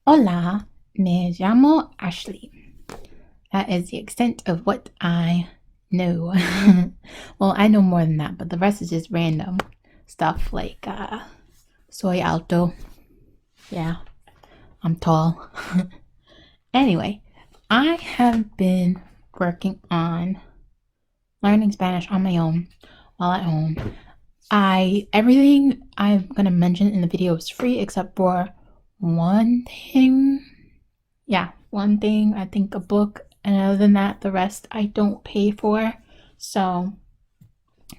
Hola, me llamo Ashley. That is the extent of what I know. Well, I know more than that, but the rest is just random stuff like soy alto. Yeah, I'm tall. Anyway, I have been working on learning Spanish on my own while at home. Everything I'm gonna mention in the video is free except for one thing. Yeah, one thing, I think a book, and other than that, the rest I don't pay for. So,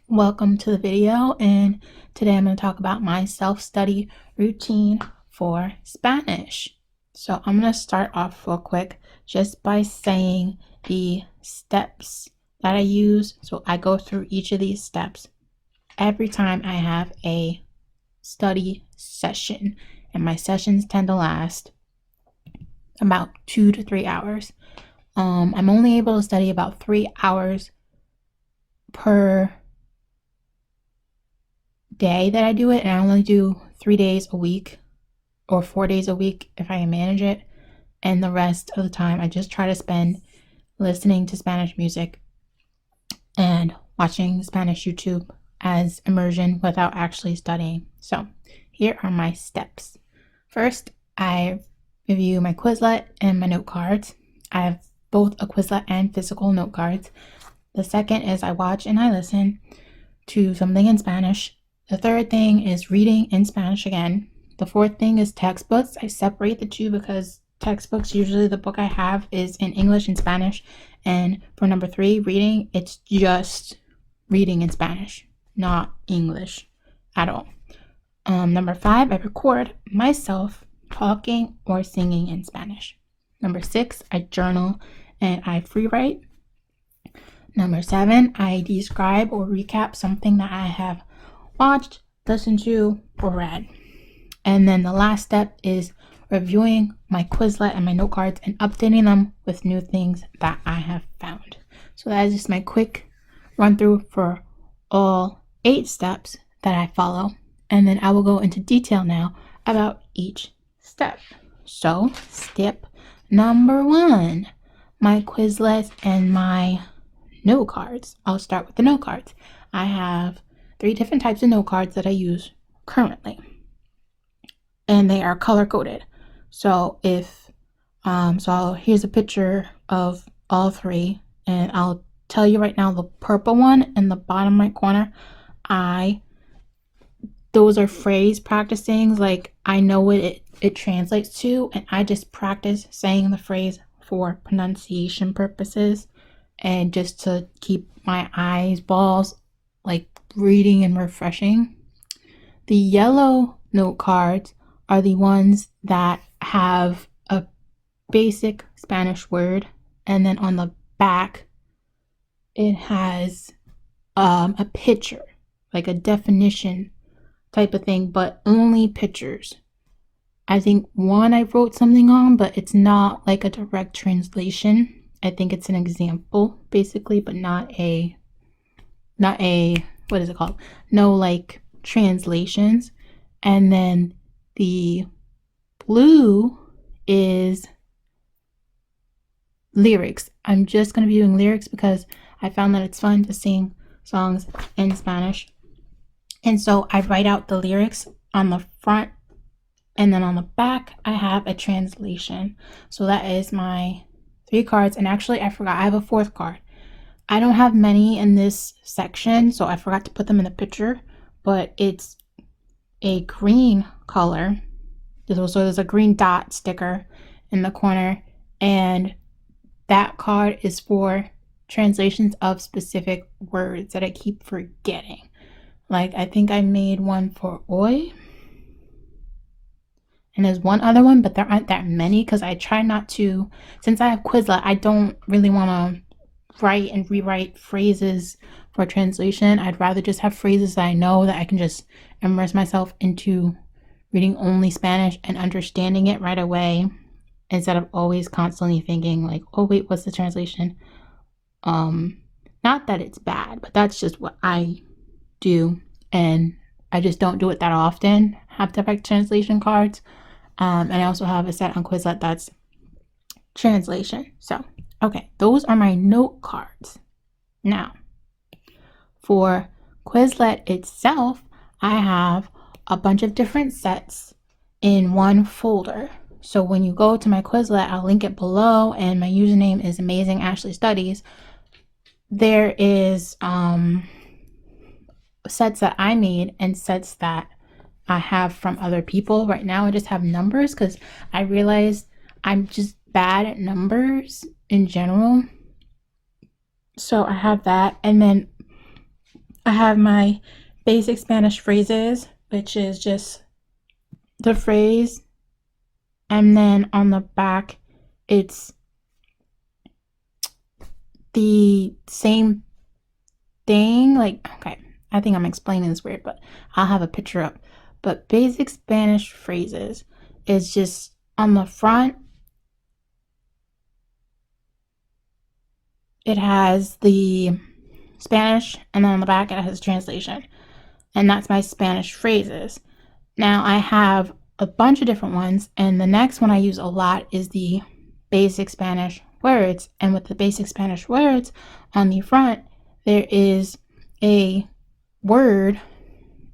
welcome to the video, and today I'm going to talk about my self-study routine for Spanish. So, I'm going to start off real quick just by saying the steps that I use. So, I go through each of these steps every time I have a study session, and my sessions tend to last about 2 to 3 hours. I'm only able to study about 3 hours per day that I do it, and I only do 3 days a week or 4 days a week if I can manage it. And the rest of the time, I just try to spend listening to Spanish music and watching Spanish YouTube as immersion without actually studying. So, here are my steps. First, I review my Quizlet and my note cards. I have both a Quizlet and physical note cards. The second is I watch and I listen to something in Spanish. The third thing is reading in Spanish again. The fourth thing is textbooks. I separate the two because textbooks, usually the book I have is in English and Spanish. And for number 3, reading, it's just reading in Spanish, not English at all. Number 5, I record myself talking or singing in Spanish. Number 6, I journal and I free write. Number 7, I describe or recap something that I have watched, listened to, or read. And then the last step is reviewing my Quizlet and my note cards and updating them with new things that I have found. So that is just my quick run through for all 8 steps that I follow. And then I will go into detail now about each step. So, step number 1, my Quizlet and my note cards. I'll start with the note cards. I have 3 different types of note cards that I use currently, and they are color coded. So here's a picture of all 3, and I'll tell you right now, the purple one in the bottom right corner, those are phrase practicings. Like, I know what it translates to, and I just practice saying the phrase for pronunciation purposes and just to keep my eyeballs like reading and refreshing. The yellow note cards are the ones that have a basic Spanish word, and then on the back it has a picture, like a definition type of thing, but only pictures. I think one I wrote something on, but it's not like a direct translation. I think it's an example basically, but not a what is it called? No like translations. And then the blue is lyrics. I'm just going to be doing lyrics because I found that it's fun to sing songs in Spanish. And so I write out the lyrics on the front, and then on the back I have a translation. So that is my 3 cards. And actually, I forgot, I have a 4th card. I don't have many in this section, so I forgot to put them in the picture, but it's a green color. So there's a green dot sticker in the corner, and that card is for translations of specific words that I keep forgetting. Like, I think I made one for oi, and there's one other one, but there aren't that many because I try not to, since I have Quizlet, I don't really want to write and rewrite phrases for translation. I'd rather just have phrases that I know that I can just immerse myself into reading only Spanish and understanding it right away, instead of always constantly thinking like, oh wait, what's the translation? Not that it's bad, but that's just what I do, and I just don't do it that often, have direct translation cards. And I also have a set on Quizlet that's translation. So, okay, those are my note cards. Now, for Quizlet itself, I have a bunch of different sets in one folder. So when you go to my Quizlet, I'll link it below, and my username is Amazing Ashley Studies. There is sets that I made and sets that I have from other people. Right now I just have numbers because I realized I'm just bad at numbers in general. So I have that, and then I have my basic Spanish phrases, which is just the phrase, and then on the back it's the same thing. Like, okay, I think I'm explaining this weird, but I'll have a picture up. But basic Spanish phrases is just on the front, it has the Spanish, and then on the back it has translation. And that's my Spanish phrases. Now I have a bunch of different ones, and the next one I use a lot is the basic Spanish words. And with the basic Spanish words on the front, there is a word,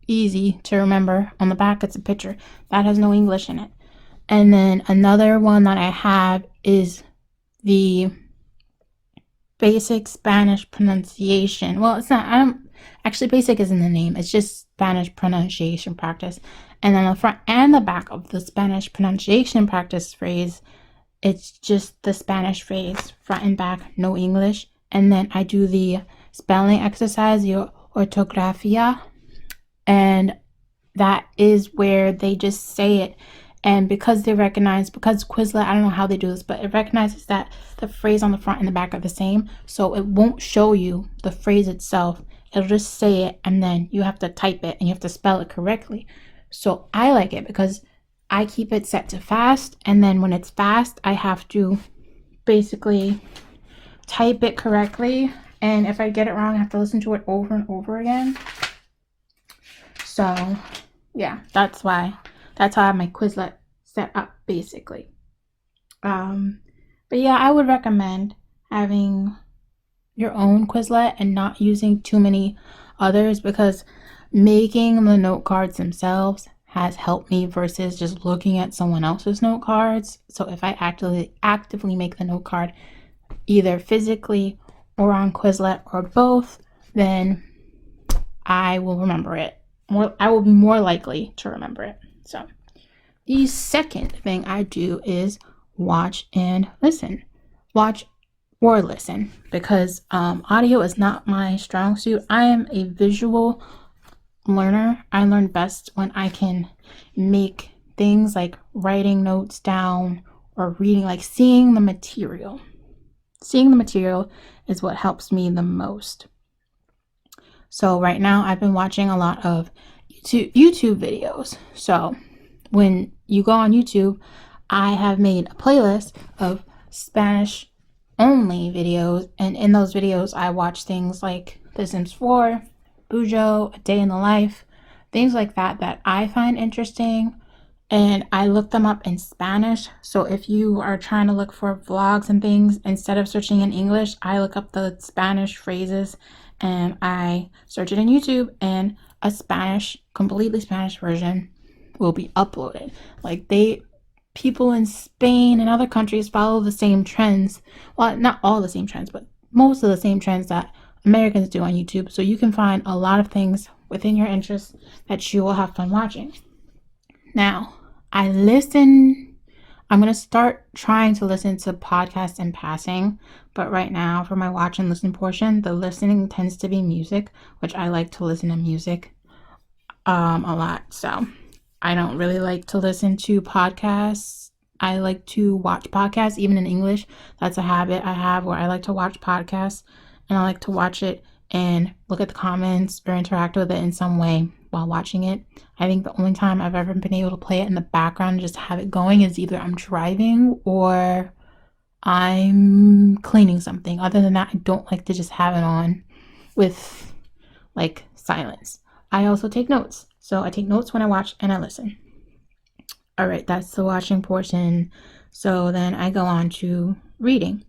easy to remember. On the back, it's a picture that has no English in it. And then another one that I have is the basic Spanish pronunciation. Well, it's not, I don't, actually basic isn't the name. It's just Spanish pronunciation practice. And then the front and the back of the Spanish pronunciation practice phrase, it's just the Spanish phrase, front and back, no English. And then I do the spelling exercise, the ortografía, and that is where they just say it. And because Quizlet, I don't know how they do this, but it recognizes that the phrase on the front and the back are the same, so it won't show you the phrase itself. It'll just say it, and then you have to type it and you have to spell it correctly. So I like it because I keep it set to fast, and then when it's fast, I have to basically type it correctly, and if I get it wrong, I have to listen to it over and over again. So yeah, that's how I have my Quizlet set up, basically. But yeah, I would recommend having your own Quizlet and not using too many others, because making the note cards themselves has helped me versus just looking at someone else's note cards. So if I actively make the note card, either physically or on Quizlet or both, then I will remember it. I will be more likely to remember it. So the second thing I do is watch and listen. Watch or listen, because audio is not my strong suit. I am a visual learner. I learn best when I can make things like writing notes down or reading, like seeing the material. Seeing the material is what helps me the most. So right now I've been watching a lot of YouTube videos. So when you go on YouTube, I have made a playlist of Spanish only videos, and in those videos I watch things like The Sims 4, Bujo, A Day in the Life, things like that I find interesting, and I look them up in Spanish. So if you are trying to look for vlogs and things, instead of searching in English, I look up the Spanish phrases and I search it in YouTube, and a completely Spanish version will be uploaded. Like, people in Spain and other countries follow the same trends. Well, not all the same trends, but most of the same trends that Americans do on YouTube. So you can find a lot of things within your interests that you will have fun watching. Now, I'm going to start trying to listen to podcasts in passing, but right now for my watch and listen portion, the listening tends to be music, which I like to listen to music a lot. So I don't really like to listen to podcasts. I like to watch podcasts, even in English. That's a habit I have where I like to watch podcasts, and I like to watch it and look at the comments or interact with it in some way while watching it. I think the only time I've ever been able to play it in the background and just have it going is either I'm driving or I'm cleaning something. Other than that, I don't like to just have it on with like silence. I also take notes. So I take notes when I watch and I listen. All right, that's the watching portion. So then I go on to reading.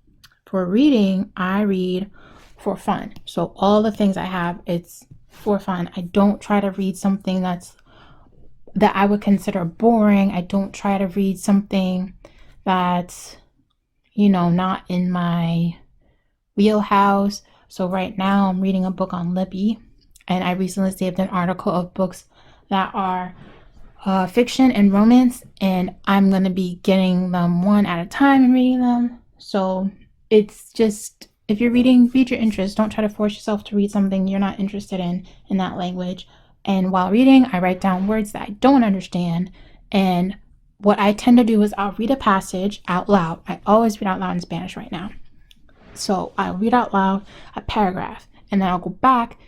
For reading, I read for fun. So all the things I have, it's for fun. I don't try to read something that I would consider boring. I don't try to read something that's, not in my wheelhouse. So right now I'm reading a book on Libby, and I recently saved an article of books that are fiction and romance, and I'm going to be getting them one at a time and reading them. So it's just, if you're reading, read your interest. Don't try to force yourself to read something you're not interested in that language. And while reading, I write down words that I don't understand. And what I tend to do is I'll read a passage out loud. I always read out loud in Spanish right now. So I'll read out loud a paragraph, and then I'll go back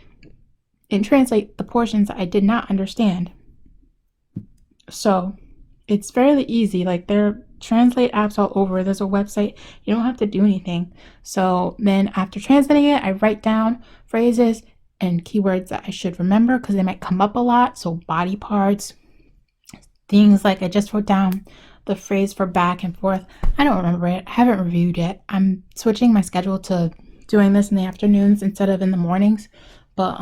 and translate the portions that I did not understand. So it's fairly easy. Like, there are translate apps all over. There's a website. You don't have to do anything. So then after translating it, I write down phrases and keywords that I should remember because they might come up a lot. So body parts, things like I just wrote down the phrase for back and forth. I don't remember it. I haven't reviewed it. I'm switching my schedule to doing this in the afternoons instead of in the mornings. But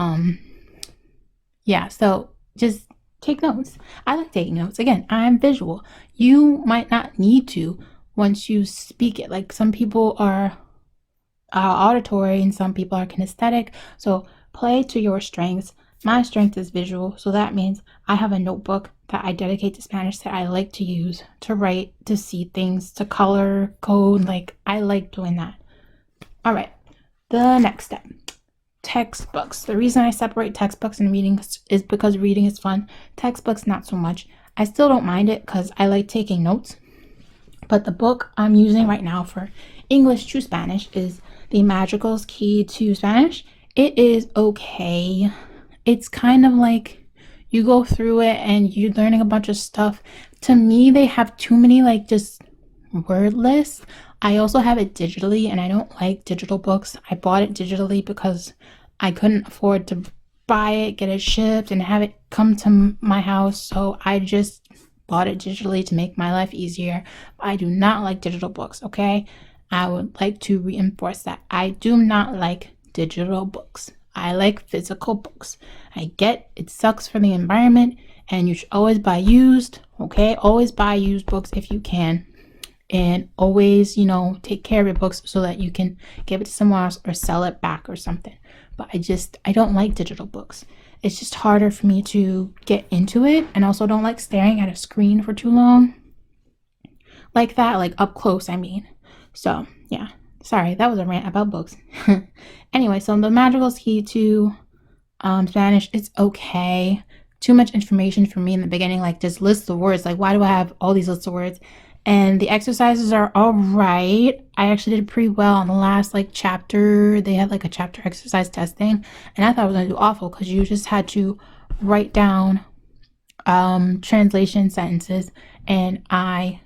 yeah, so just take notes. I like taking notes. Again, I'm visual. You might not need to once you speak it. Like, some people are auditory and some people are kinesthetic. So play to your strengths. My strength is visual, so that means I have a notebook that I dedicate to Spanish that I like to use to write, to see things, to color code. Like, I like doing that. All right, the next step. Textbooks. The reason I separate textbooks and reading is because reading is fun. Textbooks, not so much. I still don't mind it because I like taking notes. But the book I'm using right now for English to Spanish is The Madrigals Key to Spanish. It is okay. It's kind of like you go through it and you're learning a bunch of stuff. To me, they have too many, like, just word lists. I also have it digitally, and I don't like digital books. I bought it digitally because I couldn't afford to buy it, get it shipped, and have it come to my house. So I just bought it digitally to make my life easier. I do not like digital books, okay? I would like to reinforce that. I do not like digital books. I like physical books. I get it sucks for the environment, and you should always buy used, okay? Always buy used books if you can. And always, take care of your books so that you can give it to someone else or sell it back or something. But I don't like digital books. It's just harder for me to get into it, and also don't like staring at a screen for too long. Like that, like up close, I mean. So, yeah. Sorry, that was a rant about books. Anyway, so the Madrigals Key to Spanish, it's okay. Too much information for me in the beginning, like just lists of words. Like, why do I have all these lists of words? And the exercises are all right. I actually did pretty well on the last chapter. They had a chapter exercise testing, and I thought I was gonna do awful because you just had to write down translation sentences, and I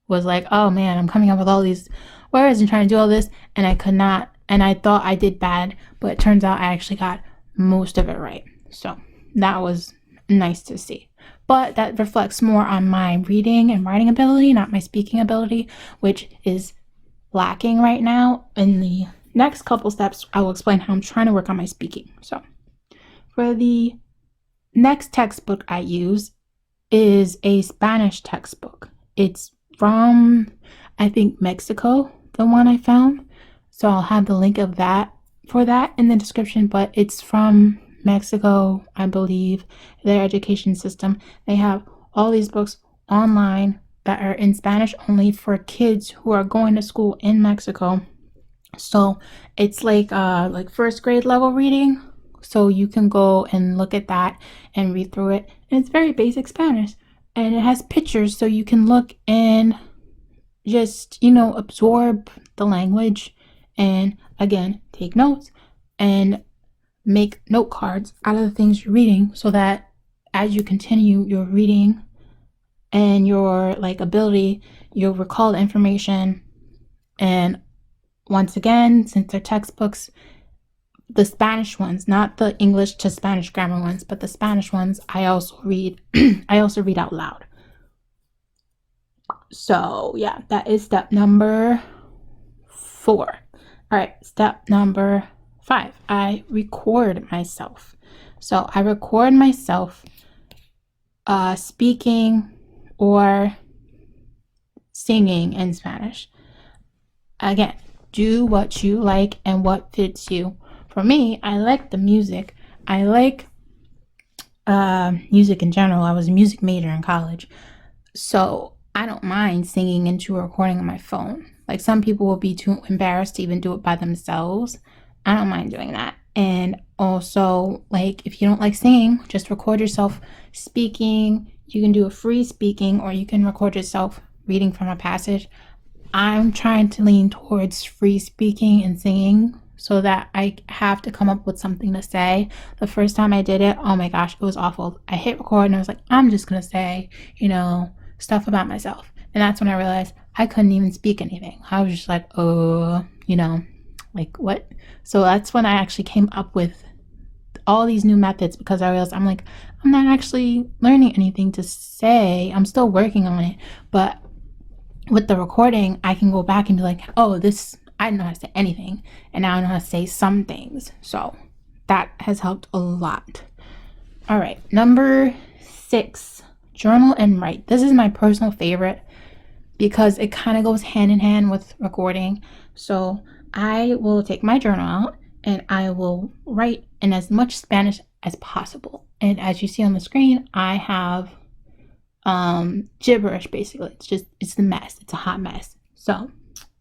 was like, oh man, I'm coming up with all these words and trying to do all this, and I could not, and I thought I did bad, but it turns out I actually got most of it right. So that was nice to see. But that reflects more on my reading and writing ability, not my speaking ability, which is lacking right now. In the next couple steps, I will explain how I'm trying to work on my speaking. So for the next textbook I use is a Spanish textbook. It's from, I think, Mexico, the one I found. So I'll have the link of that for that in the description, but it's from Mexico, I believe, their education system. They have all these books online that are in Spanish only for kids who are going to school in Mexico. So it's like first grade level reading. So you can go and look at that and read through it. And it's very basic Spanish. And it has pictures so you can look and just, absorb the language. And again, take notes and make note cards out of the things you're reading so that as you continue your reading and your ability, you'll recall the information. And once again, since they're textbooks, the Spanish ones, not the English to Spanish grammar ones, but the Spanish ones, I also read I also read out loud. So yeah, that is step number 4. All right, step number 5. I record myself. So I record myself speaking or singing in Spanish. Again, do what you like and what fits you. For me, I like the music. I like music in general. I was a music major in college. So I don't mind singing into a recording on my phone. Like, some people will be too embarrassed to even do it by themselves. I don't mind doing that. And also, like, if you don't like singing, just record yourself speaking. You can do a free speaking, or you can record yourself reading from a passage. I'm trying to lean towards free speaking and singing so that I have to come up with something to say. The first time I did it, oh my gosh, it was awful. I hit record and I was like, I'm just gonna say, stuff about myself. And that's when I realized I couldn't even speak anything. I was just like, like what? So that's when I actually came up with all these new methods, because I realized I'm not actually learning anything to say. I'm still working on it, but with the recording, I can go back and be like, oh, I didn't know how to say anything, and now I know how to say some things. So that has helped a lot. All right, number 6, journal and write. This is my personal favorite because it kind of goes hand in hand with recording. So I will take my journal out and I will write in as much Spanish as possible. And as you see on the screen, I have gibberish. Basically, it's the mess. It's a hot mess. So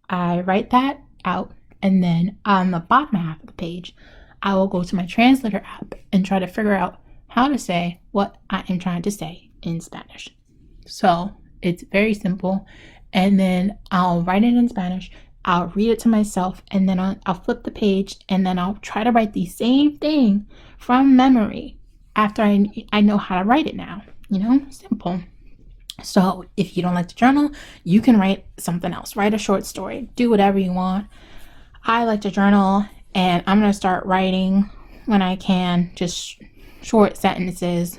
I write that out, and then on the bottom half of the page, I will go to my translator app and try to figure out how to say what I am trying to say in Spanish. So it's very simple. And then I'll write it in Spanish, I'll read it to myself, and then I'll flip the page, and then I'll try to write the same thing from memory after I know how to write it now. Simple. So if you don't like to journal, you can write something else. Write a short story. Do whatever you want. I like to journal, and I'm going to start writing when I can, just short sentences.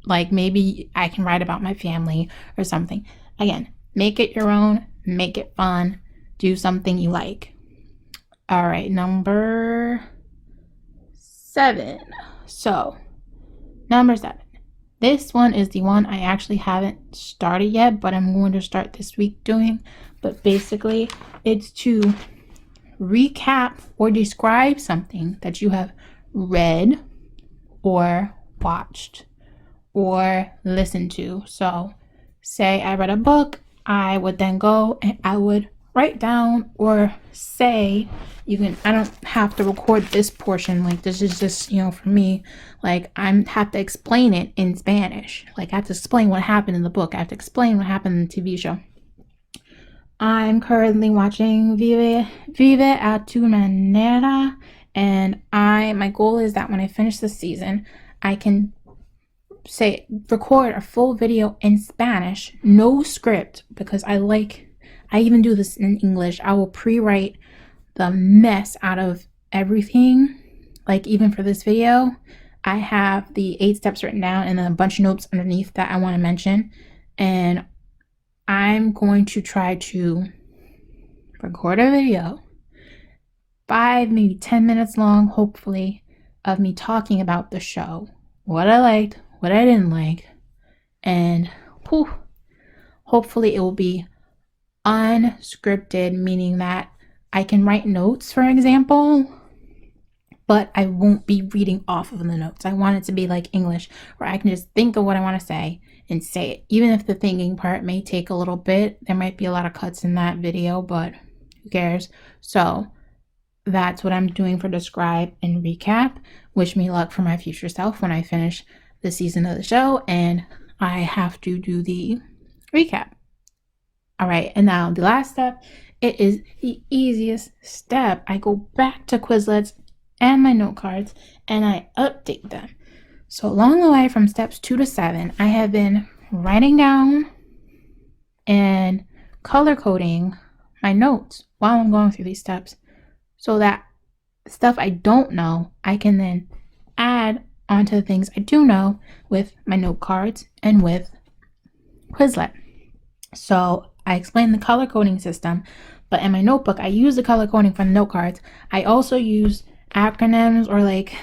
Like, maybe I can write about my family or something. Again, make it your own. Make it fun. Do something you like. All right, number 7. So, number 7. This one is the one I actually haven't started yet, but I'm going to start this week doing. But basically, it's to recap or describe something that you have read or watched or listened to. So, say I read a book, I would then go and I would write down or say, I don't have to record this portion. Like, this is just, for me, like, I have to explain it in Spanish. Like, I have to explain what happened in the book. I have to explain what happened in the TV show. I'm currently watching Vive a tu manera, and my goal is that when I finish this season, I can record a full video in Spanish, no script, because I even do this in English. I will pre-write the mess out of everything. Like, even for this video, I have the 8 steps written down and then a bunch of notes underneath that I want to mention. And I'm going to try to record a video, 5, maybe 10 minutes long, hopefully, of me talking about the show, what I liked, what I didn't like, and hopefully it will be unscripted, meaning that I can write notes, for example, but I won't be reading off of the notes. I want it to be like English, where I can just think of what I want to say and say it. Even if the thinking part may take a little bit, there might be a lot of cuts in that video, but who cares? So that's what I'm doing for Describe and Recap. Wish me luck for my future self when I finish the season of the show and I have to do the recap. All right, and now the last step, it is the easiest step. I go back to Quizlets and my note cards and I update them. So along the way from steps 2 to 7, I have been writing down and color coding my notes while I'm going through these steps, so that stuff I don't know, I can then add onto the things I do know with my note cards and with Quizlet. So I explained the color coding system, but in my notebook, I use the color coding from the note cards. I also use acronyms, or like,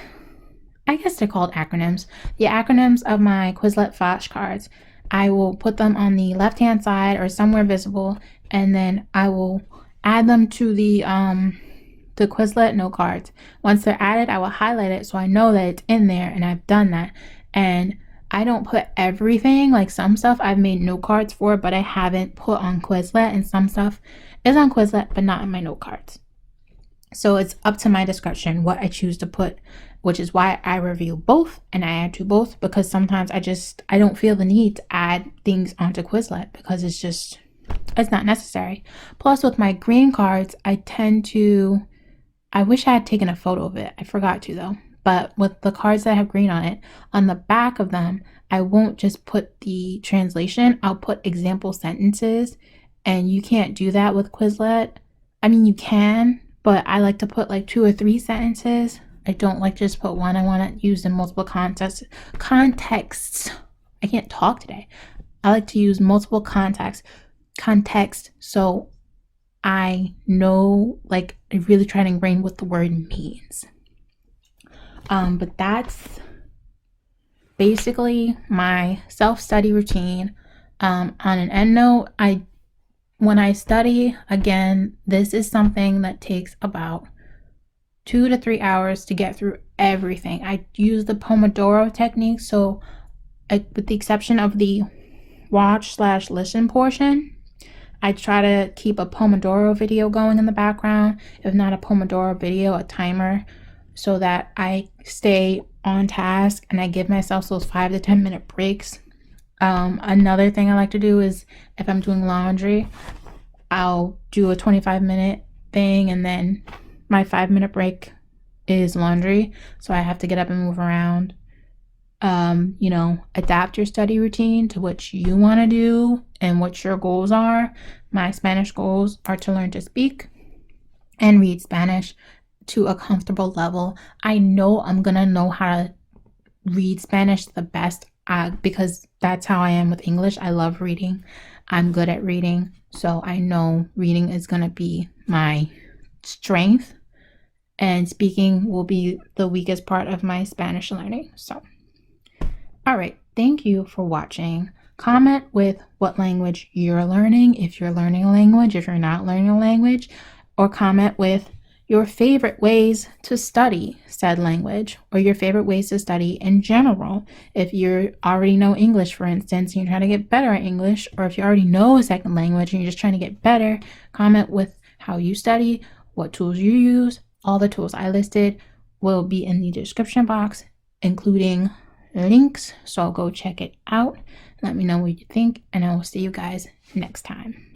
I guess they're called acronyms. The acronyms of my Quizlet flashcards. I will put them on the left-hand side or somewhere visible, and then I will add them to the Quizlet note cards. Once they're added, I will highlight it so I know that it's in there, and I've done that. And I don't put everything, like some stuff I've made note cards for, but I haven't put on Quizlet, and some stuff is on Quizlet but not in my note cards. So it's up to my discretion what I choose to put, which is why I review both and I add to both, because sometimes I don't feel the need to add things onto Quizlet because it's not necessary. Plus, with my green cards, I wish I had taken a photo of it. I forgot to though. But with the cards that have green on it, on the back of them, I won't just put the translation. I'll put example sentences, and you can't do that with Quizlet. I mean, you can, but I like to put like 2 or 3 sentences. I don't like just put one. I want to use in multiple contexts. I can't talk today. I like to use multiple context, so I know, like, I really try to ingrain what the word means. But that's basically my self-study routine. On an Endnote, when I study, again, this is something that takes about 2 to 3 hours to get through everything. I use the Pomodoro technique, so with the exception of the watch/listen portion, I try to keep a Pomodoro video going in the background. If not a Pomodoro video, a timer, so that I stay on task and I give myself those 5 to 10 minute breaks. Another thing I like to do is if I'm doing laundry, I'll do a 25-minute thing, and then my 5-minute break is laundry. So I have to get up and move around. Adapt your study routine to what you want to do and what your goals are. My Spanish goals are to learn to speak and read Spanish to a comfortable level. I know I'm gonna know how to read Spanish the best because that's how I am with English. I love reading. I'm good at reading, so I know reading is gonna be my strength, and speaking will be the weakest part of my Spanish learning. So, all right, thank you for watching. Comment with what language you're learning, if you're learning a language, if you're not learning a language, or comment with your favorite ways to study said language, or your favorite ways to study in general. If you already know English, for instance, and you're trying to get better at English, or if you already know a second language and you're just trying to get better, comment with how you study, what tools you use. All the tools I listed will be in the description box, including links, so go check it out. Let me know what you think, and I will see you guys next time.